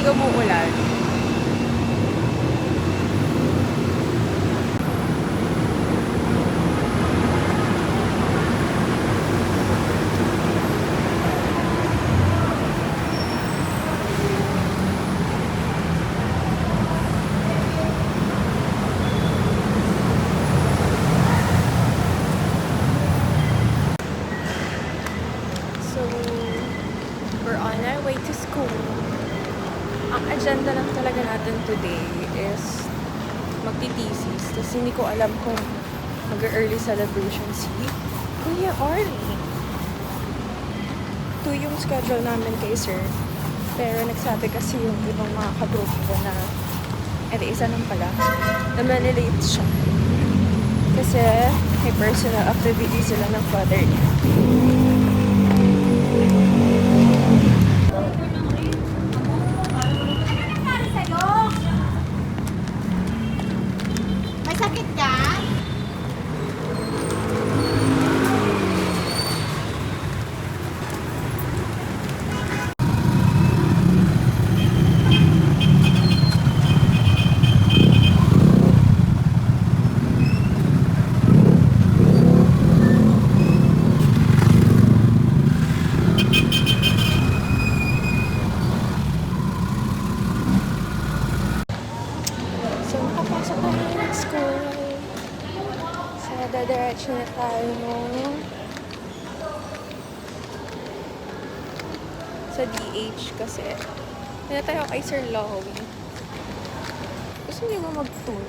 umuulan. So, we're on our way to school. Ang agenda lang talaga natin today is magti-thesis. Tapos hindi ko alam kung mag-early celebration si Kuya Arnie. 2 yung schedule namin kay sir. Pero nagsabi kasi yung ibang mga ka-group ko na isa lang pala, na manilate siya. Kasi may personal activity sila ng father niya. May sakit ka? So, nakapasok na ng school. So, dadiretso na tayo sa DH kasi hindi tayo kay Sir Lowy. Gusto niyo ba mag-tour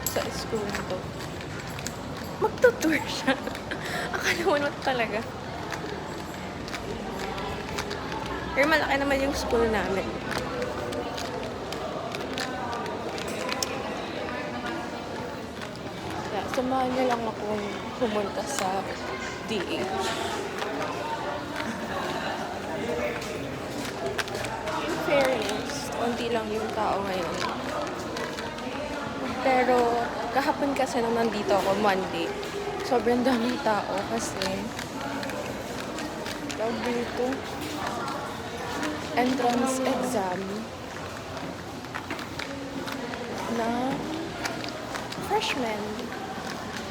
sa school na to? Magtutour siya. Akala mo naman talaga. Pero malaki naman yung school namin. Kaya samahan niyo lang akong pumunta sa DH. In fairness, konti lang yung tao ngayon. Pero kahapon kasi nung nandito ako Monday, sobrang daming tao kasi tawag dito, entrance exam na freshmen.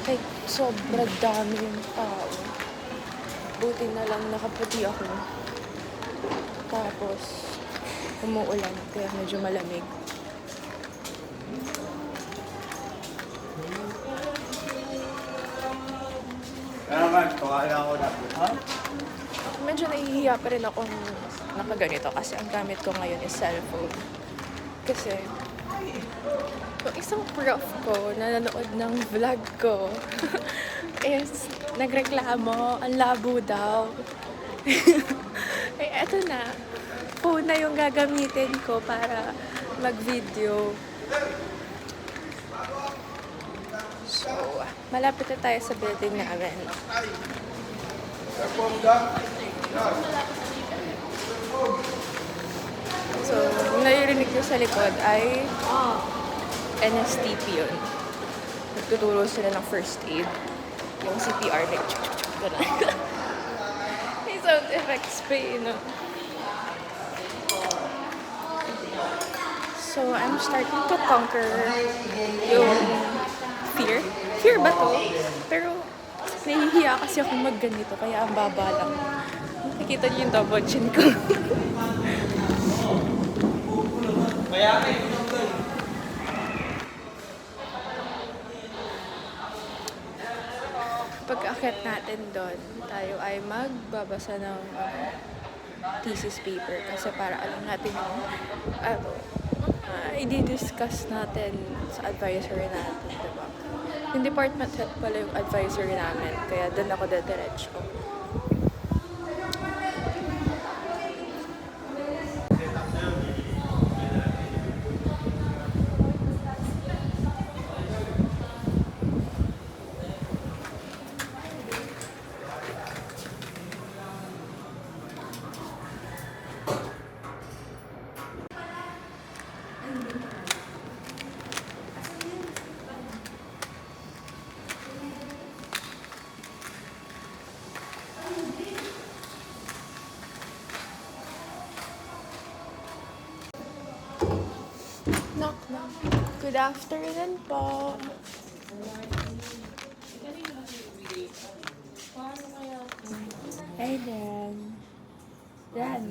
Like, sobrang dami yung tao. Buti na lang nakaputi ako. Tapos, umuulan kaya medyo malamig. Naman, kawala ako na. Ha? Medyo nahihiya pa rin akong nakaganito kasi ang gamit ko ngayon is cellphone. Kasi, yung isang prof ko na nanood ng vlog ko is nagreklamo, ang labo daw. Eh, eto na. Phone na yung gagamitin ko para mag-video. So, malapit na tayo sa building namin. So, yung naririnig nyo sa likod ay NSTP yun. Nagtuturo sila ng first aid. Yung CPR, like, gano'n. May sound effects pa yun, no? So, I'm starting to conquer yung fear. Fear ba to? Pero, nahihiya kasi ako magganito, kaya ang baba lang. Nakikita niyo yung double chin ko. Pag-akit natin doon, tayo ay magbabasa ng thesis paper kasi para alam natin yung i-discuss natin sa advisory natin, diba? Yung department head pala yung advisory namin, kaya doon ako dediretso. Knock, knock. Good afternoon po. Hi, Dan. Dan.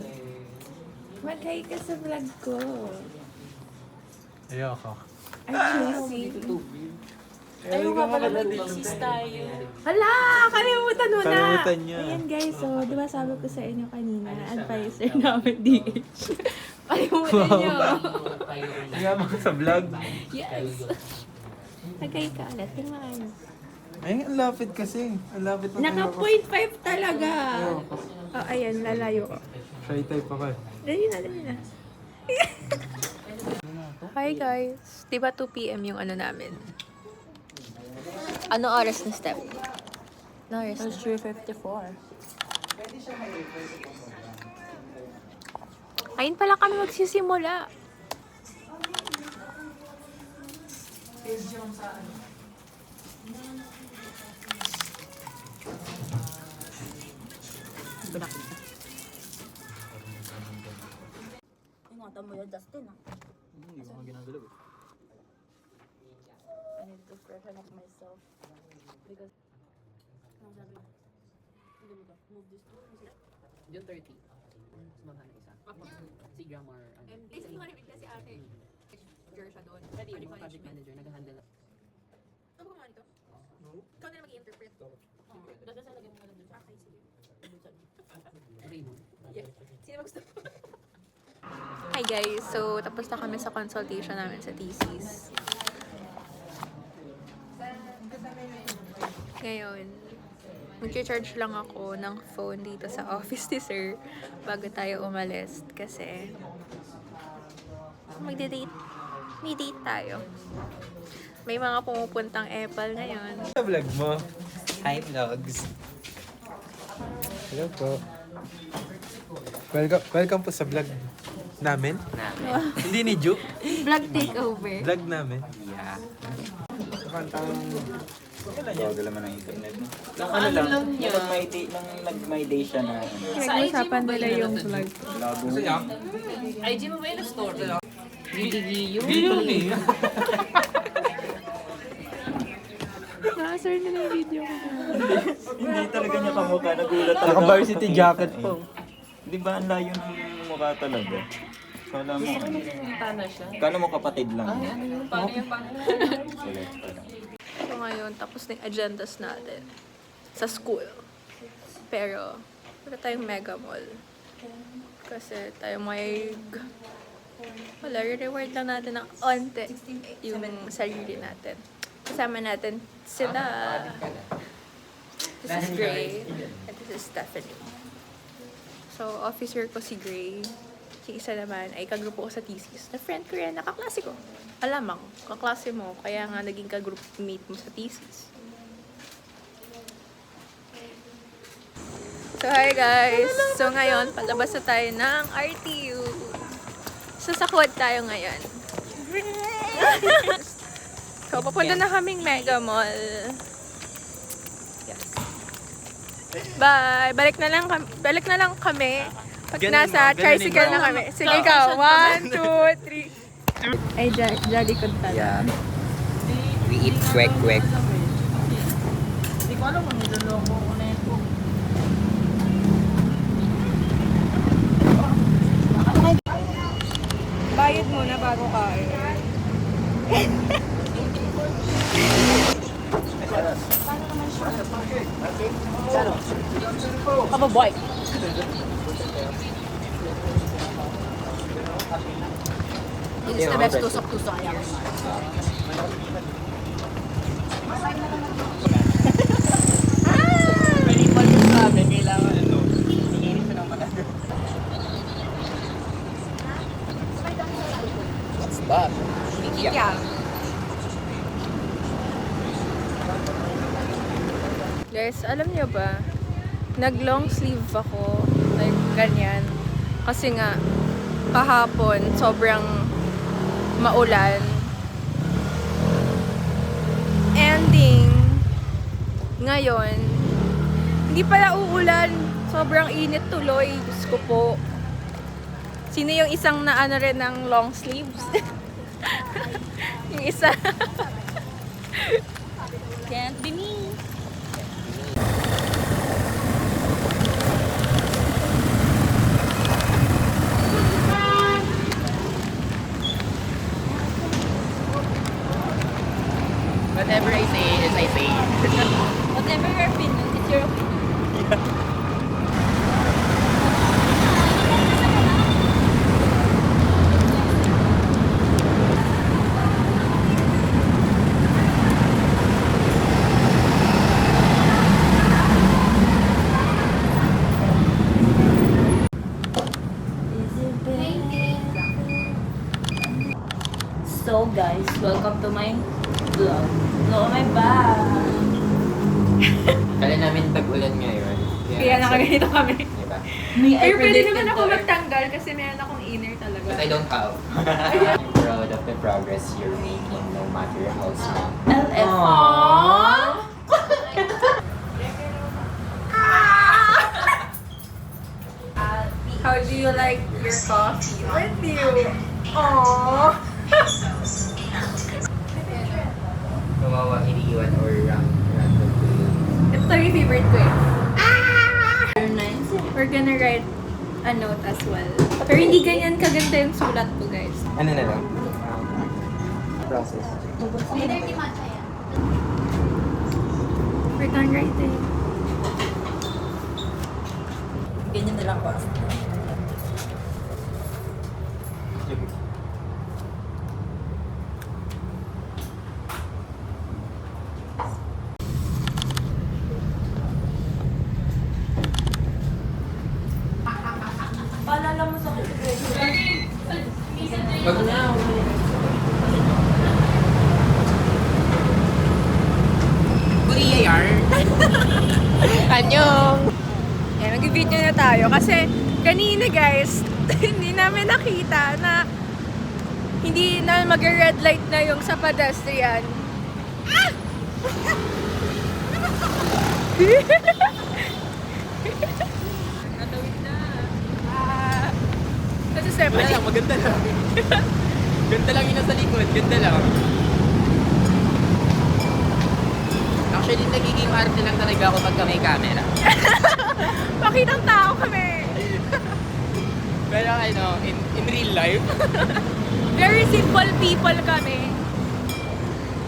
Mag-hi ka sa vlog ko. Ayoko. Ay, juicy. Ayaw nga pala mag-thesis tayo. Hala! Kalimutan mo na! Kalimutan niya. Ayan guys, so di ba sabi ko sa inyo kanina, advisor namin DH. Kalimutan niyo. Kaya mo sa vlog. Yes! Nagay ka ulit, tingnan mo. Ay, ang lapit kasi. Ang lapit na Naka 0.5 talaga. Oh, ayan, lalayo ko. Shy type ako eh. Dali na, dali na. Hi guys! Di ba 2 PM yung ano namin? Ano oras na step? No oras na? 3:54. Ayun pala kami magsisimula. Ingatan mo yun, Justin, ah. Hindi ko nga ginagalaw eh. I need to freshen up myself. Because... Ano sabi? Hindi mo ba? Move this to... June 30. Sumama na isa. Si Grammar. Ano? Basically, marinig kasi ate. Girl siya doon. Pwede yung mga project manager, nag-handle. Ano ba nito? Ikaw na mag-i-interpret. Dada sa lagyan mo ka lang dun. Okay, sige. Raymond. Sino ba gusto? Hi guys! So, tapos na kami sa consultation namin sa thesis. Ngayon, mag-charge lang ako ng phone dito sa office ni sir bago tayo umalis kasi magde-date. May date tayo. May mga pumupuntang Apple ngayon. Sa vlog mo. Hi vlogs. Hello po. Welcome po sa vlog namin. Hindi ni Juke. Vlog takeover. Vlog namin. Yeah. Bagal naman ang internet. Nang ano lang, nung nag-my day siya na ano. Pinag-usapan nila yung vlog. Labo. IG mo ba yung store? Gigigiyo. Na-sir na yung video ko. Hindi talaga niya kamukha. Nagulat talaga. Naka-varsity jacket po. Di ba ang layo ng mukha talaga? Kala mo, Tana siya. kala mo kapatid lang. Ano yung paano yung Kulit pa lang. So ngayon, tapos na yung agendas natin sa school. Pero, wala tayong mega mall. Kasi tayo may... Wala, reward lang natin ng onte yung sarili natin. Kasama natin sila. This is Gray. And this is Stephanie. So, officer ko si Gray. Yung isa naman ay kagrupo ko sa thesis. Na friend ko rin, nakaklase ko. Alamang, kaklase mo. Kaya nga naging kagroup mate mo sa thesis. So, hi guys! So, ngayon, palabas na tayo ng RTU. So, sa quad tayo ngayon. So, papunta na kaming Mega Mall. Yes. Bye! Balik na lang kami. Pag Ganun nasa mo, tricycle ganunin na kami. Sige, ikaw. 1, 2, 3. Ay, jolly ko talaga. We eat kwek-kwek. Hindi ko alam kung niloloko ko na ito. Bayad muna bago kain. Aba, boy! This is the best tusok-tusok here. Minimal yung sabi, kailangan ano, tingin siya ng maganda. What's that? Yeah. Guys, alam niyo ba, nag-long sleeve ako, like ganyan. Kasi nga, kahapon, sobrang maulan. Ending, ngayon, hindi pala uulan. Sobrang init tuloy. Diyos ko po. Sino yung isang na ano rin ng long sleeves? Yung isa. Can't be me. Whatever I say is I say. Whatever your opinion, it's your opinion. So guys, welcome to my vlog. Look at my bag. Kala namin tag-ulan ngayon. Kaya nakaganito kami. Diba? Me, I Pero pwede predicted naman ako to- magtanggal kasi meron akong inner talaga. But I don't count. I'm proud of the progress you're making no matter how small. LF. How do you like your coffee? With you. Aww. Kawawa, iniiwan or random to you. Ito yung favorite ko eh. Nice. We're gonna write a note as well. Pero hindi ganyan kaganda yung sulat ko, guys. Ano na lang? Process. We're done writing. Ganyan na lang po. Paalala mo sa akin. Wag na. Korea yarn. Anyong! Yan, mag-video na tayo. Kasi kanina guys, hindi namin nakita na hindi na mag-red light na yung sa pedestrian. Ah! Natawid na. Ah. Kasi Wala siyempre, lang, maganda lang. Ganda lang yun nasa likod, ganda lang. Actually, nagiging arte lang talaga ako pagka may camera. pakitang tao kami. Pero ano, in real life, Very simple people kami.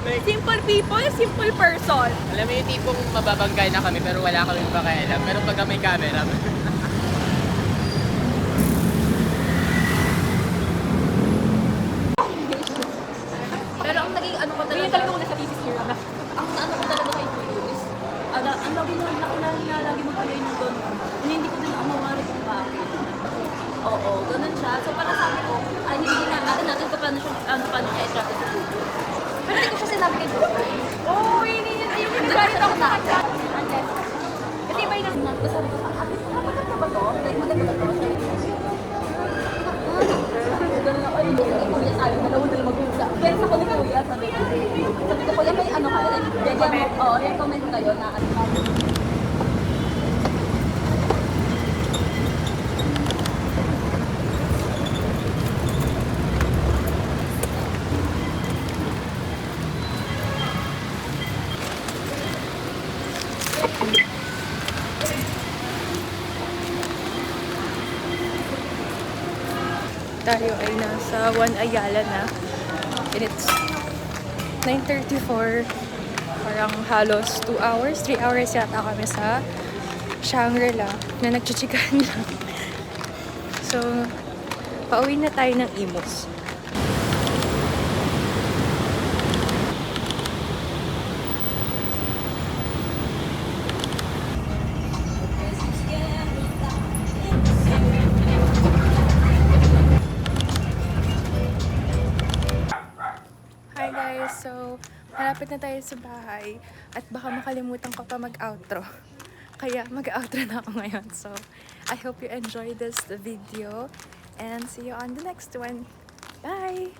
like, Simple people, simple person. alam mo yung tipong mababanggay na kami pero wala kami pakialam. Pero pagka may camera, Pero ang naging ano ko talaga. Hindi talaga muna sa thesis year. Ang ano ko talaga kay Kuya is, ang lagi na lagi mo kayo yung doon. Hindi ko din ako mawari kung bakit. Oo, ganun siya. So parang sabi ko, ay hindi natin ko paano siya i-trap sa Google. Pero hindi ko siya sinabi kay Google. Oh, hindi niya tayo Hindi ko siya nakita. Kasi iba yung nasa. Tapos sabi ko, maganda ba to? Like, maganda ba to? Ganun ako, hindi ko niya sabi, malawin na mag-usap. Pero sa ko ni Kuya, sabi ko, Kuya, may ano kayo? Like, recommend kayo na ano. Tayo ay nasa 1 Ayala na. And it's 9:34. Parang halos 2 hours, 3 hours yata kami sa Shangri-La na nagchichikan lang. So, pauwi na tayo ng Imus. Hi guys! So, malapit na tayo sa bahay at baka makalimutan ko pa mag-outro. Kaya mag-outro na ako ngayon. So, I hope you enjoyed this video and see you on the next one. Bye!